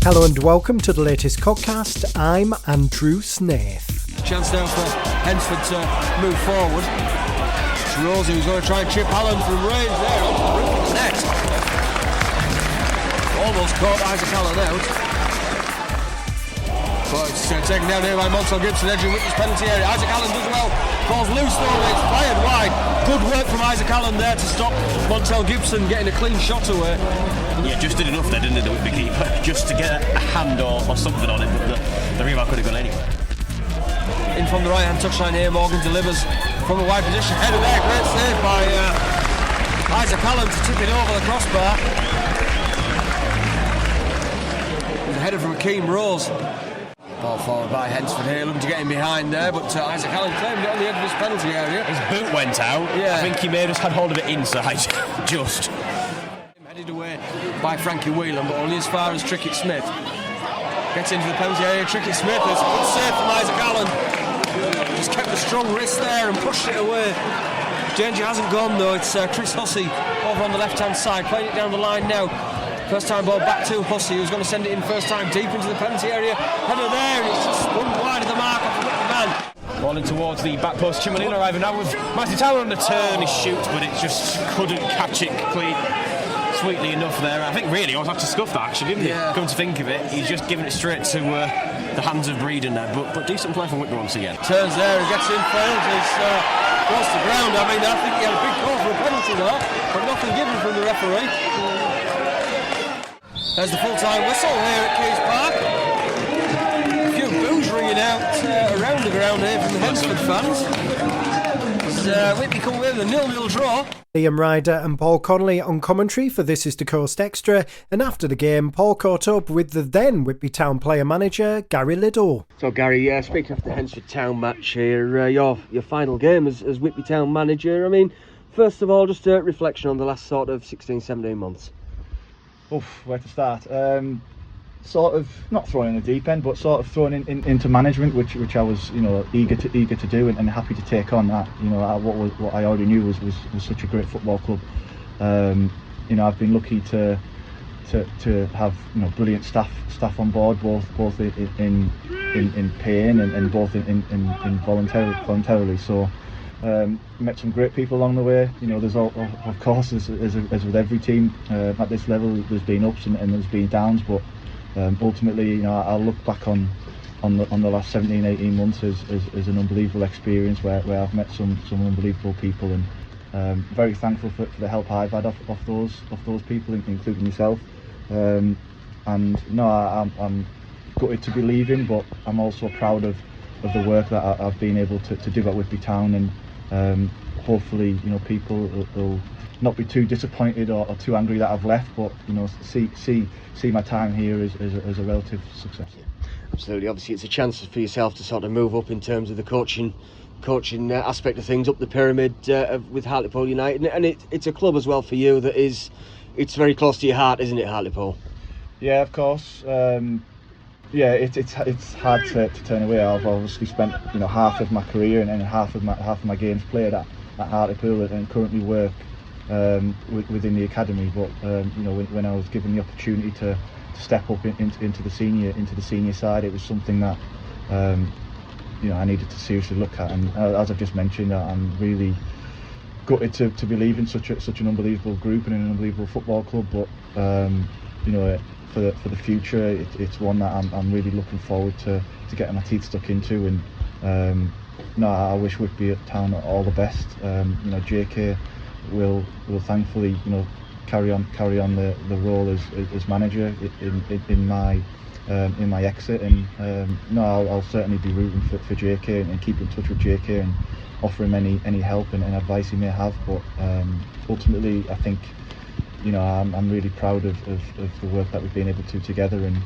Hello and welcome to the latest Codcast. I'm Andrew Snaith. Chance now for Hensford to move forward. It's Rosie who's going to try and chip Allen from range there onto the roof of the net. Almost caught Isaac Allen out. But it's taken down here by Montel Gibson, edging Whitby's penalty area. Isaac Allen does well, falls loose though, it's fired wide. Good work from Isaac Allen there to stop Montel Gibson getting a clean shot away. Yeah, just did enough there, didn't it, the Whitby keeper, just to get a hand or something on it, but the rebound could have gone anywhere. In from the right-hand touchline here, Morgan delivers from a wide position. Header there, great save by Isaac Allen to tip it over the crossbar. There's a header from Akeem Rose. Ball forward by Hensford here, looking to get him behind there, but Isaac Allen claimed it on the edge of his penalty area. His boot went out. Yeah. I think he may have just had hold of it inside, just. Headed away by Frankie Whelan, but only as far as Trickett Smith. Gets into the penalty area, Trickett Smith, there's a good save from Isaac Allen. Just kept the strong wrist there and pushed it away. Danger hasn't gone though, it's Chris Hussey over on the left-hand side, playing it down the line now. First time ball back to Hussey, who's going to send it in first time deep into the penalty area. Header there, and it's just spun wide of the mark off the man. Rolling towards the back post, Chimalina arriving now with Matthew Tower on the turn, he shoots, but it just couldn't catch it sweetly enough there. I think really I was have to scuff that actually, didn't he? Yeah. Come to think of it, he's just giving it straight to the hands of Breeden there, but decent play from Whitby once again. Turns there and gets in field, he's across the ground. I mean, I think he had a big call for a penalty there, but nothing given from the referee. There's the full-time whistle here at Keys Park. A few boos ringing out around the ground here from the Hensford fans. As Whitby come away with a 0-0 draw. Liam Ryder and Paul Connolly on commentary for This Is the Coast Extra, and after the game, Paul caught up with the then Whitby Town player manager, Gary Liddle. So Gary, speaking of the Hensford Town match here, your final game as Whitby Town manager, I mean, first of all, just a reflection on the last sort of 16-17 months. Where to start? Sort of not throwing in the deep end, but sort of throwing into management, which I was, eager to do and happy to take on. That, what I already knew was such a great football club. I've been lucky to have brilliant staff on board, both in paying and both in voluntarily. So. Met some great people along the way. There's all, of course, as with every team at this level, there's been ups and there's been downs. But ultimately, I'll look back on the last 17-18 months as an unbelievable experience where I've met some unbelievable people, and very thankful for the help I've had off those people, including myself. I'm gutted to be leaving, but I'm also proud of the work that I've been able to do at Whitby Town, and hopefully people will not be too disappointed or too angry that I've left, but see my time here as a relative success. Absolutely. Obviously, it's a chance for yourself to sort of move up in terms of the coaching aspect of things, up the pyramid with Hartlepool United, and it's a club as well for you that it's very close to your heart, isn't it, Hartlepool? Yeah, of course. It's hard to turn away. I've obviously spent half of my career and half of my games played at Hartlepool, and currently work within the academy. But when I was given the opportunity to step up into the senior side, it was something that I needed to seriously look at. And as I've just mentioned, I'm really gutted to be leaving such an unbelievable group and an unbelievable football club. But for the future, it's one that I'm really looking forward to getting my teeth stuck into, and I wish Whitby Town all the best. JK will thankfully carry on the role as manager in my exit, and I'll certainly be rooting for JK and keep in touch with JK and offer him any help and advice he may have. But ultimately, I think I'm really proud of the work that we've been able to do together, and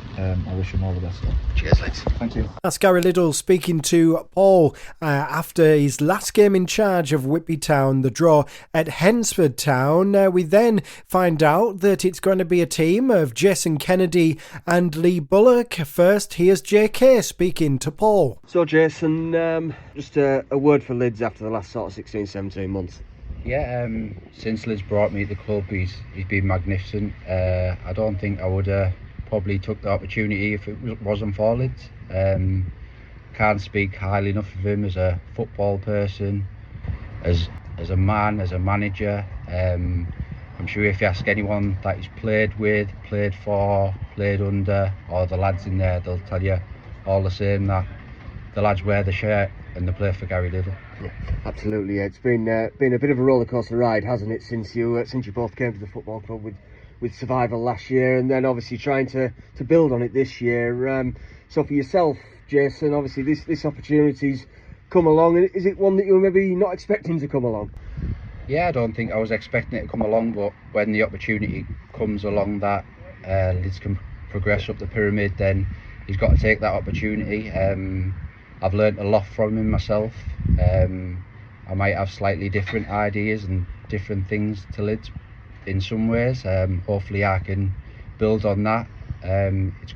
I wish him all the best. Cheers, lads. Thank you. That's Gary Liddle speaking to Paul after his last game in charge of Whitby Town, the draw at Hensford Town. We then find out that it's going to be a team of Jason Kennedy and Lee Bullock. First, here's JK speaking to Paul. So Jason, just a word for Lids after the last sort of 16-17 months. Yeah, since Liz brought me to the club, he's been magnificent. I don't think I would have probably took the opportunity if it wasn't for Leeds. Can't speak highly enough of him as a football person, as a man, as a manager. I'm sure if you ask anyone that he's played with, played for, played under, or the lads in there, they'll tell you all the same that the lads wear the shirt and they play for Gary Liddle. Yeah, absolutely. It's been a bit of a rollercoaster ride, hasn't it, since you both came to the football club with survival last year, and then obviously trying to build on it this year. So for yourself, Jason, obviously this opportunity's come along, and is it one that you were maybe not expecting to come along? Yeah, I don't think I was expecting it to come along, but when the opportunity comes along that Leeds can progress up the pyramid, then he's got to take that opportunity. I've learnt a lot from him myself. I might have slightly different ideas and different things to Leeds in some ways. Hopefully I can build on that. It's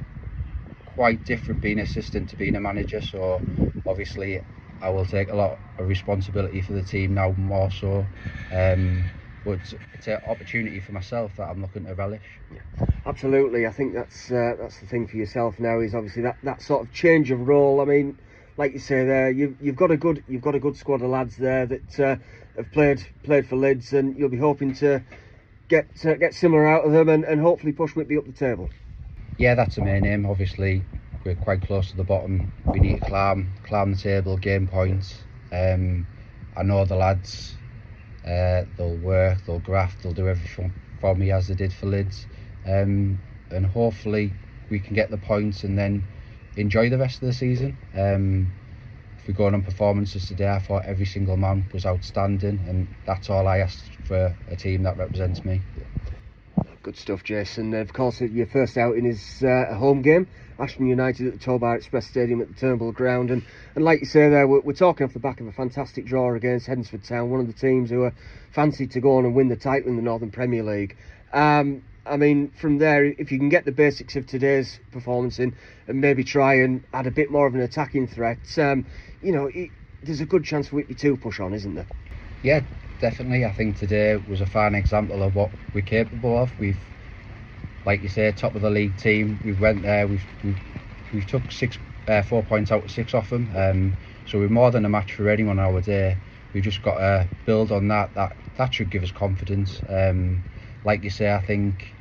quite different being assistant to being a manager, so obviously I will take a lot of responsibility for the team now, more so. But it's an opportunity for myself that I'm looking to relish. Yeah, absolutely. I think that's the thing for yourself now, is obviously that sort of change of role. I mean, like you say there, you've got a good squad of lads there that have played for Leeds, and you'll be hoping to get similar out of them and hopefully push Whitby up the table. Yeah, that's the main aim. Obviously, we're quite close to the bottom. We need to climb the table, gain points. I know the lads, they'll work, they'll graft, they'll do everything for me as they did for Leeds. And hopefully we can get the points and then enjoy the rest of the season. If we're going on performances today, I thought every single man was outstanding, and that's all I asked for a team that represents me. Good stuff, Jason. Of course, your first outing is a home game, Ashton United at the Tobar Express Stadium at the Turnbull Ground, and like you say there, we're talking off the back of a fantastic draw against Hednesford Town, one of the teams who are fancied to go on and win the title in the Northern Premier League. I mean, from there, if you can get the basics of today's performance in and maybe try and add a bit more of an attacking threat, there's a good chance for Whitby to push on, isn't there? Yeah, definitely. I think today was a fine example of what we're capable of. We've, like you say, top of the league team. We went there. We've took 4 points out of 6 off them. So we're more than a match for anyone our day. We've just got to build on that. That should give us confidence. Like you say, I think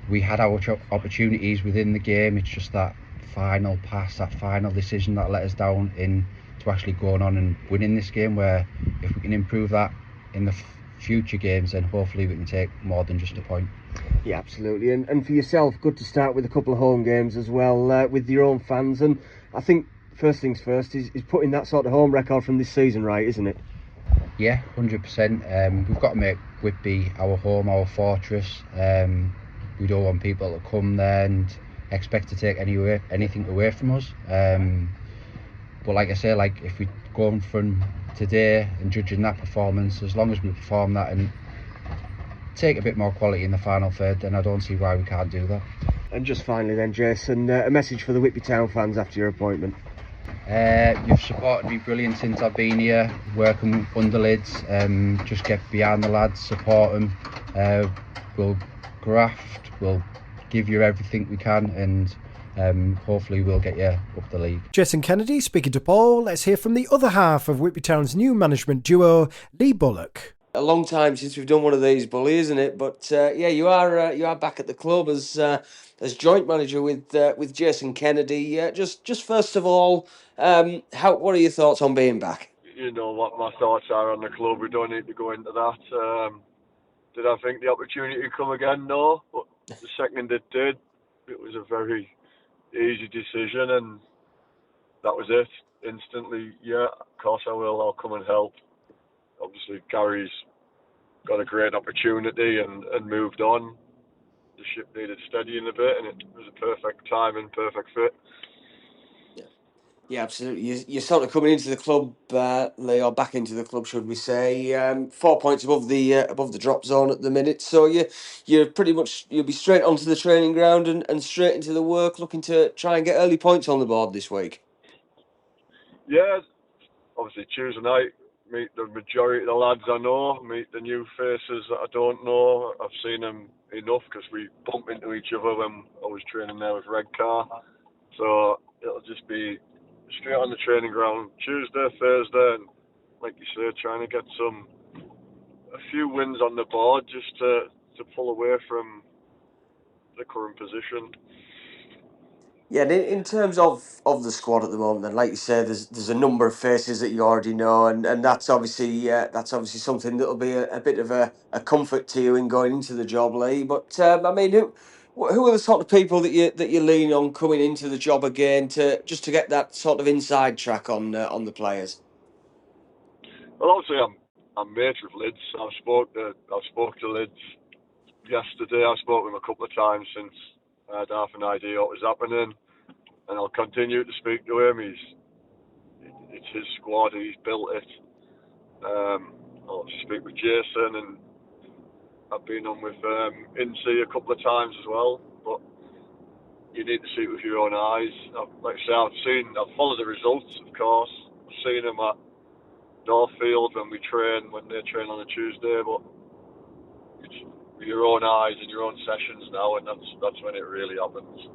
we had our opportunities within the game. It's just that final pass, that final decision that let us down in to actually going on and winning this game, where if we can improve that in the future games, then hopefully we can take more than just a point. Yeah, absolutely. And for yourself, good to start with a couple of home games as well, with your own fans. And I think first things first is putting that sort of home record from this season right, isn't it? Yeah, 100%. We've got to make Whitby our home, our fortress. We don't want people to come there and expect to take anything away from us. But like I say, if we go on from today and judging that performance, as long as we perform that and take a bit more quality in the final third, then I don't see why we can't do that. And just finally then, Jason, a message for the Whitby Town fans after your appointment. You've supported me brilliant since I've been here, working under Leeds. Just get behind the lads, support them. We'll graft, we'll give you everything we can, and hopefully we'll get you up the league. Jason Kennedy speaking to Paul. Let's hear from the other half of Whitby Town's new management duo, Lee Bullock. A long time since we've done one of these, Bully, isn't it? But you are back at the club as joint manager with Jason Kennedy. Just first of all, what are your thoughts on being back? You know what my thoughts are on the club. We don't need to go into that. Did I think the opportunity would come again? No. But the second it did, it was a very easy decision, and that was it. Instantly, yeah, of course I will. I'll come and help. Obviously, Gary's got a great opportunity and moved on. The ship needed steadying a bit, and it was a perfect time and perfect fit. Yeah, absolutely. You're sort of coming into the club, Lee, or back into the club, should we say? 4 points above the drop zone at the minute. So you're pretty much, you'll be straight onto the training ground and straight into the work, looking to try and get early points on the board this week. Yeah, obviously Tuesday night meet the majority of the lads I know, meet the new faces that I don't know. I've seen them enough because we bump into each other when I was training there with Redcar. So it'll just be straight on the training ground Tuesday, Thursday, and like you say, trying to get a few wins on the board just to pull away from the current position. Yeah, and in terms of the squad at the moment, then, like you say, there's a number of faces that you already know, and that's obviously something that'll be a bit of a comfort to you in going into the job, Lee. But I mean, who are the sort of people that you lean on coming into the job again to get that sort of inside track on the players? Well, obviously, I'm mates with Lids. I spoke to Lids yesterday. I spoke with him a couple of times since I had half an idea what was happening, and I'll continue to speak to him. It's his squad. He's built it. I'll speak with Jason, and I've been on with Incy a couple of times as well. But you need to see it with your own eyes. Like I say, I've followed the results, of course. I've seen them at Northfield when they train on a Tuesday, but it's with your own eyes and your own sessions now, and that's when it really happens.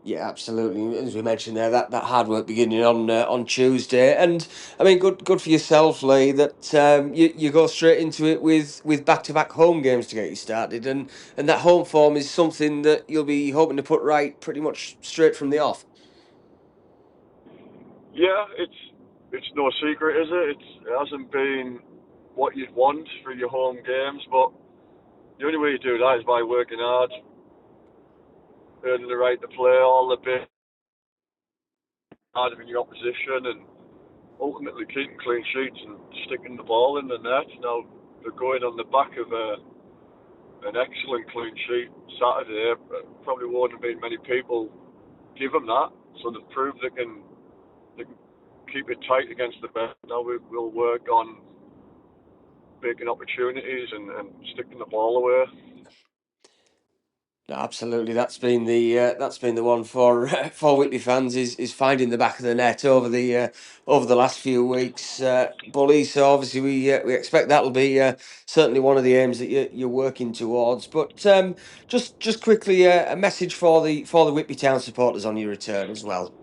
Yeah, absolutely. As we mentioned there, that hard work beginning on Tuesday, and I mean, good for yourself, Lee. That you go straight into it with back-to-back home games to get you started, and that home form is something that you'll be hoping to put right pretty much straight from the off. Yeah, it's no secret, is it? It hasn't been what you'd want for your home games, but the only way you do that is by working hard, earning the right to play all the bit harder than your opposition, and ultimately keeping clean sheets and sticking the ball in the net. Now, they're going on the back of an excellent clean sheet Saturday. Probably won't have been many people give them that, so they've proved they can keep it tight against the best. Now we'll work on making opportunities and sticking the ball away. Absolutely, that's been the one for for Whitby fans is finding the back of the net over the last few weeks, Bully. So obviously we expect that'll be certainly one of the aims that you're working towards. But just quickly a message for the Whitby Town supporters on your return as well.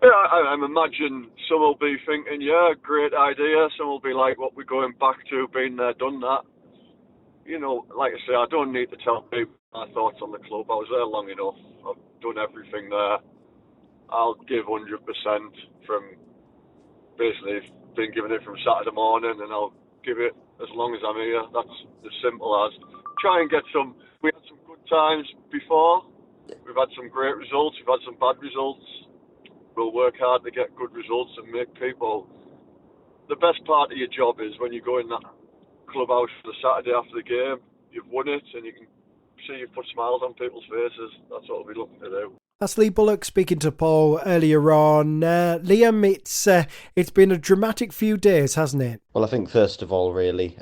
Yeah, I imagine some will be thinking, yeah, great idea. Some will be like, what we're going back to, been there, done that. You know, like I say, I don't need to tell people my thoughts on the club. I was there long enough. I've done everything there. I'll give 100% from basically been given it from Saturday morning, and I'll give it as long as I'm here. That's as simple as. Try and get some. We had some good times before. We've had some great results. We've had some bad results. We'll work hard to get good results and make people. The best part of your job is when you go in that clubhouse for the Saturday after the game, you've won it, and you can see you've put smiles on people's faces. That's what we'll be looking to do. That's Lee Bullock speaking to Paul earlier on. Liam, it's been a dramatic few days, hasn't it? Well, I think first of all, really,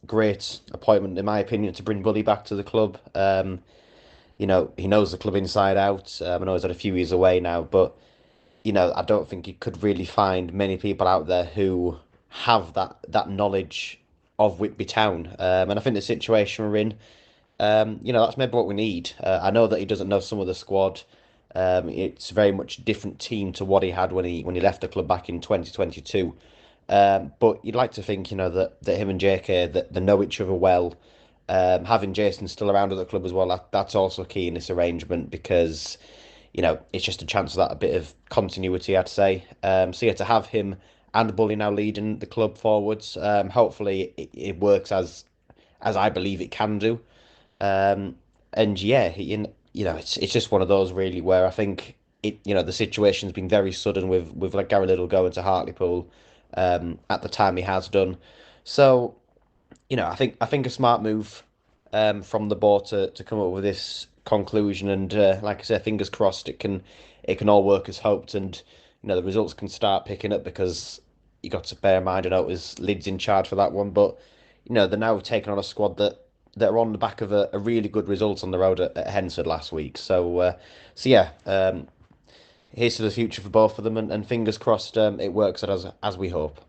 great appointment in my opinion to bring Bully back to the club. You know, he knows the club inside out. I know he's had a few years away now, but you know, I don't think you could really find many people out there who have that knowledge of Whitby Town. And I think the situation we're in, you know, that's maybe what we need. I know that he doesn't know some of the squad. It's a very much different team to what he had when he left the club back in 2022. But you'd like to think, you know, that him and JK that they know each other well. Having Jason still around at the club as well, that's also key in this arrangement because, you know, it's just a chance of that a bit of continuity, I'd say. So yeah, to have him and Bully now leading the club forwards, hopefully it works as I believe it can do. And yeah, you know, it's just one of those really where I think you know, the situation's been very sudden with like Gary Liddle going to Hartlepool, at the time he has done. So, you know, I think a smart move, from the board to come up with this conclusion, and like I said, fingers crossed it can all work as hoped, and you know the results can start picking up because you got to bear in mind, I know it was Leeds in charge for that one, but you know they're now taking on a squad that are on the back of a really good result on the road at Hensford last week. So yeah, here's to the future for both of them, and fingers crossed it works as we hope.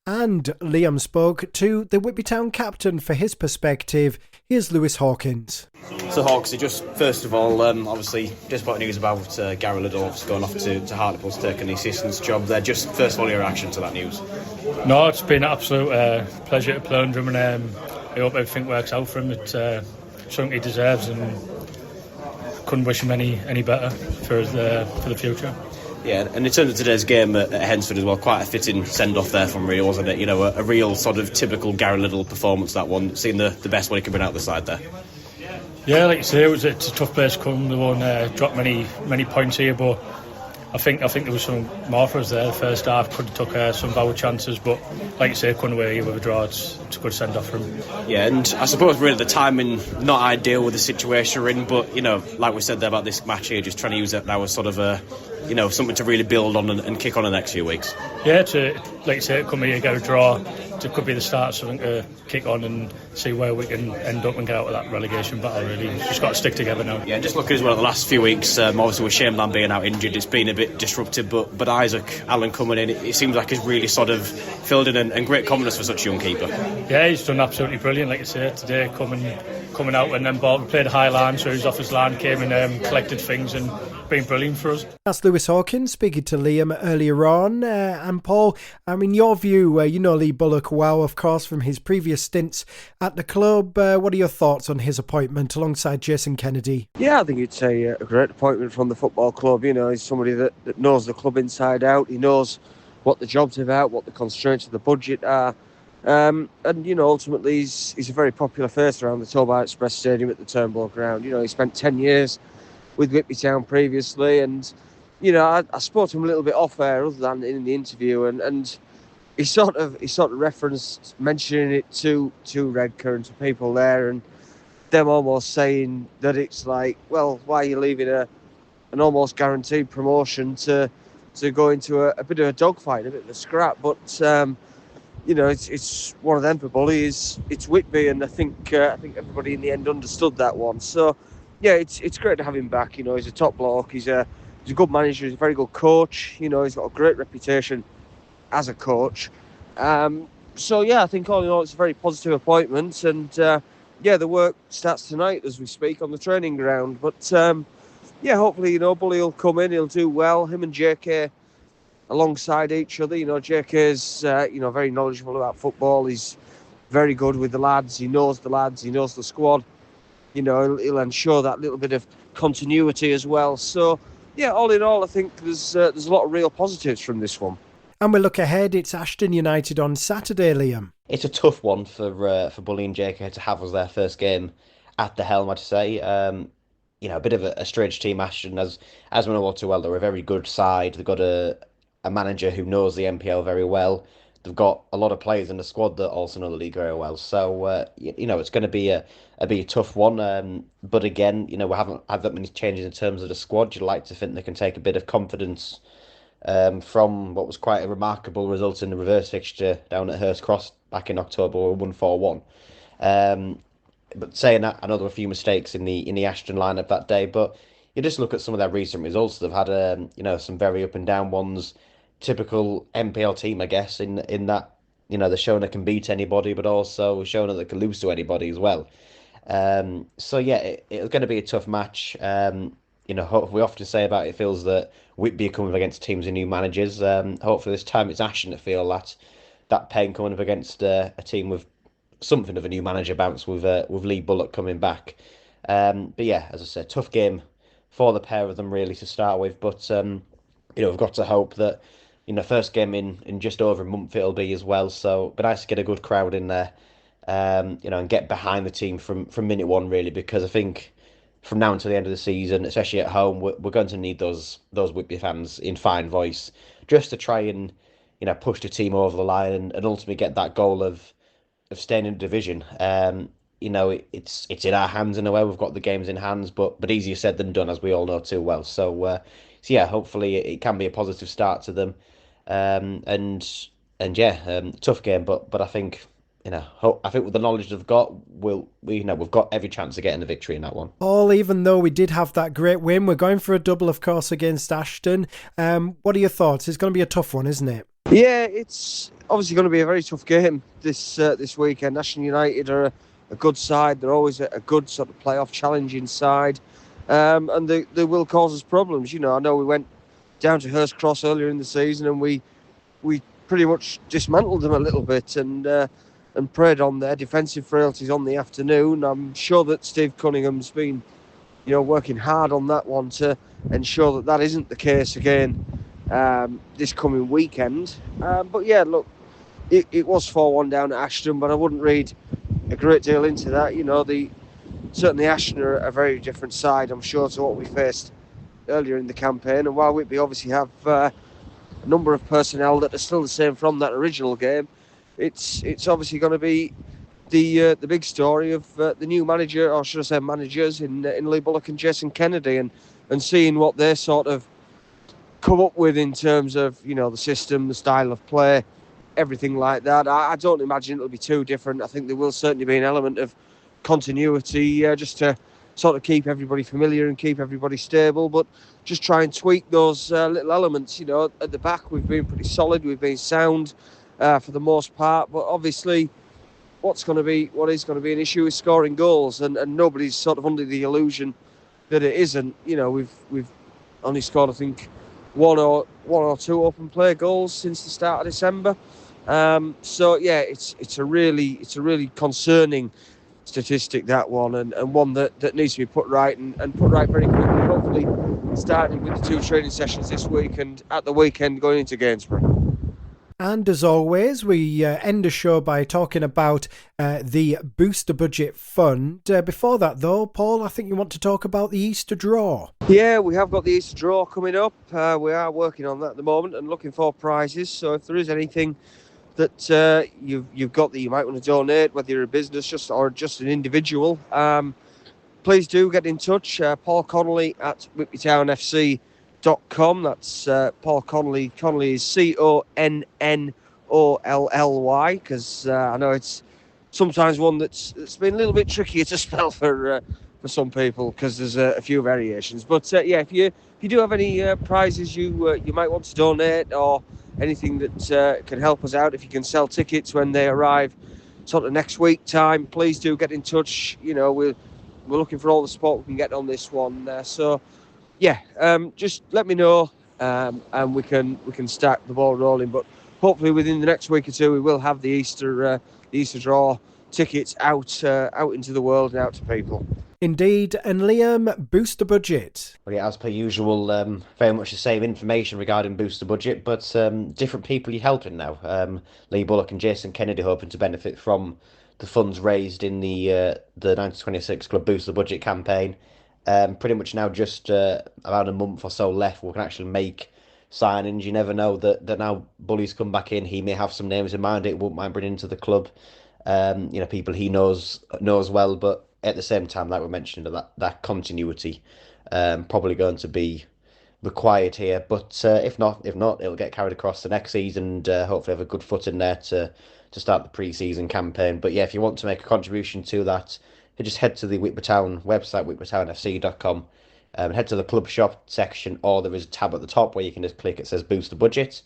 And Liam spoke to the Whitby Town captain for his perspective. Here's Lewis Hawkins. So Hawks, just first of all, obviously disappointing news about Gary Liddle going off to Hartlepool to take an assistant's job there. Just first of all, your reaction to that news? No, it's been an absolute pleasure to play under him, and I hope everything works out for him. It's something he deserves, and couldn't wish him any better for the future. Yeah, and in terms of today's game at Hensford as well, quite a fitting send-off there from Rio, wasn't it? You know, a real sort of typical Gary Liddle performance, that one. Seeing the best one he can bring out the side there. Yeah, like you say, it's a tough place to come. They won't drop many points here, but I think there was some more for us there. The first half could have took some of our chances, but like you say, couldn't away with a draw. It's a good send-off for him. Yeah, and I suppose really the timing not ideal with the situation we're in, but you know, like we said there about this match here, just trying to use it now as sort of a, you know, something to really build on and kick on the next few weeks. Yeah, like you say, come here, get a draw. It could be the start of something to kick on and see where we can end up and get out of that relegation battle. Really, just got to stick together now. Yeah, just looking as well at the last few weeks, obviously with Shaneland being out injured, it's been a bit disruptive, but Isaac Allen coming in, it seems like he's really sort of filled in and great confidence for such a young keeper. Yeah, he's done absolutely brilliant, like you say, today coming out and then ball. We played a high line, so he was off his line, came and collected things and been brilliant for us. That's Lewis Hawkins speaking to Liam earlier on. And Paul, I mean, your view, you know Lee Bullock well, of course, from his previous stints at the club. What are your thoughts on his appointment alongside Jason Kennedy? Yeah, I think it's a great appointment from the football club. You know, he's somebody that knows the club inside out. He knows what the job's about, what the constraints of the budget are. And, you know, ultimately he's a very popular face around the Torbay Express Stadium at the Turnbull Ground. You know, he spent 10 years with Whitby Town previously, and, you know, I spoke to him a little bit off air other than in the interview, and he sort of referenced mentioning it to Redcar and to people there, and them almost saying that it's like, well, why are you leaving an almost guaranteed promotion to go into a bit of a dogfight, a bit of a scrap? But you know, it's one of them for Bully. It's Whitby, and I think everybody in the end understood that one. So yeah, it's great to have him back. You know, he's a top bloke. He's a good manager. He's a very good coach. You know, he's got a great reputation as a coach. So yeah, I think all in all, it's a very positive appointment, and yeah, the work starts tonight as we speak on the training ground. But yeah, hopefully, you know, Bully will come in. He'll do well. Him and JK alongside each other. You know, JK's you know, very knowledgeable about football. He's very good with the lads. He knows the lads. He knows the squad. You know, he'll ensure that little bit of continuity as well. So yeah, all in all, I think there's a lot of real positives from this one. And we look ahead. It's Ashton United on Saturday, Liam. It's a tough one for Bully and JK to have as their first game at the helm, I'd say. You know, a bit of a strange team, Ashton, as we know all too well. They're a very good side. They've got a manager who knows the NPL very well. They've got a lot of players in the squad that also know the league very well. So, you know, it's going to be a tough one. But again, you know, we haven't had that many changes in terms of the squad. You'd like to think they can take a bit of confidence from what was quite a remarkable result in the reverse fixture down at Hurst Cross back in October, where we won 4-1. But saying that, I know there were a few mistakes in the Ashton lineup that day, but you just look at some of their recent results. They've had you know, some very up and down ones. Typical NPL team, I guess, in that, you know, they're showing they can beat anybody, but also showing that they can lose to anybody as well. So yeah, it's going to be a tough match. You know, we often say about it feels that Whitby are coming up against teams and new managers. Hopefully this time it's Ashton to feel that pain coming up against a team with something of a new manager bounce with Lee Bullock coming back. But yeah, as I said, tough game for the pair of them really to start with. But you know, we've got to hope that, you know, first game in just over a month it'll be as well. So it'd be nice to get a good crowd in there, you know, and get behind the team from minute one really, because I think from now until the end of the season, especially at home, we're going to need those Whitby fans in fine voice just to try and, you know, push the team over the line and ultimately get that goal of staying in the division. You know, it's in our hands in a way. We've got the games in hands, but easier said than done, as we all know too well. So yeah, hopefully it can be a positive start to them. And yeah, tough game, but I think, you know, I think with the knowledge they've got, we've got every chance of getting the victory in that one. Paul, even though we did have that great win, we're going for a double, of course, against Ashton. What are your thoughts? It's going to be a tough one, isn't it? Yeah, it's obviously going to be a very tough game this weekend. National United are a good side. They're always a good sort of playoff challenging side, and they will cause us problems. I know we went down to Hurst Cross earlier in the season, and we pretty much dismantled them a little bit and preyed on their defensive frailties on the afternoon. I'm sure that Steve Cunningham's been working hard on that one to ensure that isn't the case again this coming weekend. But yeah, look, it was 4-1 down at Ashton, but I wouldn't read a great deal into that. Certainly Ashton are a very different side, I'm sure, to what we faced earlier in the campaign. And while Whitby obviously have a number of personnel that are still the same from that original game, it's obviously going to be the big story of the new manager, or should I say managers, in Lee Bullock and Jason Kennedy, and seeing what they sort of come up with in terms of the system, the style of play, everything like that. I don't imagine it'll be too different. I think there will certainly be an element of continuity just to sort of keep everybody familiar and keep everybody stable, but just try and tweak those little elements. At the back we've been pretty solid, we've been sound for the most part, but obviously what is going to be an issue is scoring goals, and nobody's sort of under the illusion that it isn't. We've only scored, I think, one or two open play goals since the start of December. So yeah, it's a really concerning statistic, that one, and one that needs to be put right and put right very quickly. Hopefully, starting with the 2 training sessions this week and at the weekend going into Gainsborough. And as always, we end the show by talking about the Booster Budget Fund. Before that, though, Paul, I think you want to talk about the Easter draw. Yeah, we have got the Easter draw coming up. We are working on that at the moment and looking for prizes. So if there is anything that you've got that you might want to donate, whether you're a business or just an individual, please do get in touch. Paul Connolly at WhitbyTownFC.com. That's Paul Connolly. Connolly is Connolly, because I know it's sometimes one that's been a little bit trickier to spell for some people because there's a few variations. But yeah, if you do have any prizes you might want to donate, or anything that can help us out, if you can sell tickets when they arrive sort of next week time, please do get in touch. We're looking for all the support we can get on this one. So yeah, just let me know, and we can start the ball rolling. But hopefully within the next week or two, we will have the Easter draw tickets out into the world and out to people. Indeed. And Liam, Booster Budget. Well, yeah, as per usual, very much the same information regarding Booster Budget, but different people you're helping now. Lee Bullock and Jason Kennedy hoping to benefit from the funds raised in the 1926 Club Booster Budget campaign. Pretty much now just about a month or so left, we can actually make signings. You never know that now Bully's come back in, he may have some names in mind it won't mind bringing into the club. People he knows well, but at the same time, like we mentioned, that continuity probably going to be required here. But if not, it'll get carried across the next season and hopefully have a good foot in there to start the pre-season campaign. But yeah, if you want to make a contribution to that, you just head to the Whitby Town website, whitbytownfc.com, head to the club shop section, or there is a tab at the top where you can just click, it says Booster Budget,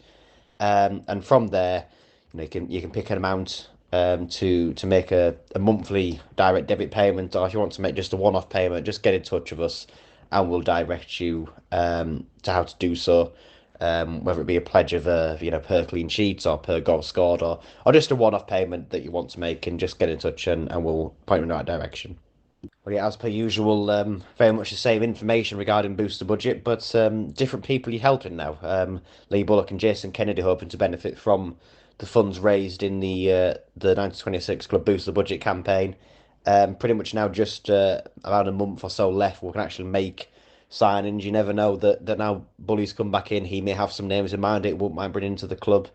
and from there, you can pick an amount to make a monthly direct debit payment, or if you want to make just a one-off payment, just get in touch with us and we'll direct you to how to do so, whether it be a pledge of per clean sheets or per goal scored, or just a one-off payment that you want to make, and just get in touch and we'll point you in the right direction. Well, yeah, as per usual, very much the same information regarding Booster Budget, but different people you're helping now. Lee Bullock and Jason Kennedy hoping to benefit from the funds raised in the 1926 Club Booster Budget campaign. Pretty much now just about a month or so left, we can actually make signings. You never know that now Bully's come back in, he may have some names in mind it won't mind bringing into the club.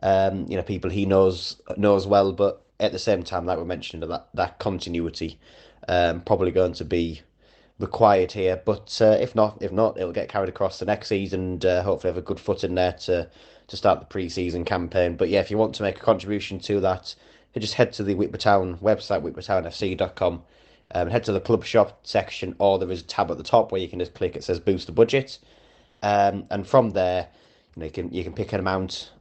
People he knows well, but at the same time, like we mentioned, that continuity probably going to be required here. But if not, it'll get carried across the next season and hopefully have a good foot in there to start the pre-season campaign. But yeah, if you want to make a contribution to that, you just head to the Whitby Town website, whitbytownfc.com, head to the club shop section, or there is a tab at the top where you can just click, it says Booster Budget, and from there, you can pick an amount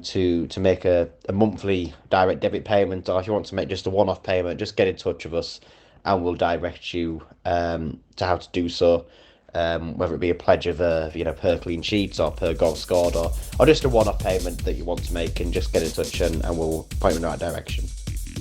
to make a monthly direct debit payment, or if you want to make just a one-off payment, just get in touch with us and we'll direct you to how to do so. Whether it be a pledge of per clean sheets or per goal scored, or just a one-off payment that you want to make, and just get in touch and we'll point you in the right direction.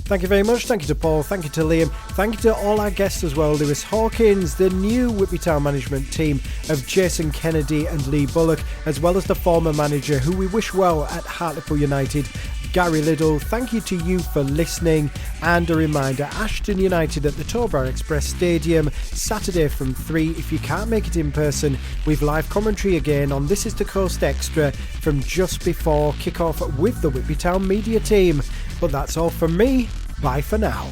Thank you very much. Thank you to Paul. Thank you to Liam. Thank you to all our guests as well. Lewis Hawkins, the new Whitby Town management team of Jason Kennedy and Lee Bullock, as well as the former manager who we wish well at Hartlepool United, Gary Liddle. Thank you to you for listening. And a reminder, Ashton United at the Torborough Express Stadium, Saturday from 3. If you can't make it in person, we've live commentary again on This Is the Coast Extra from just before kick-off with the Whitby Town media team. But that's all from me. Bye for now.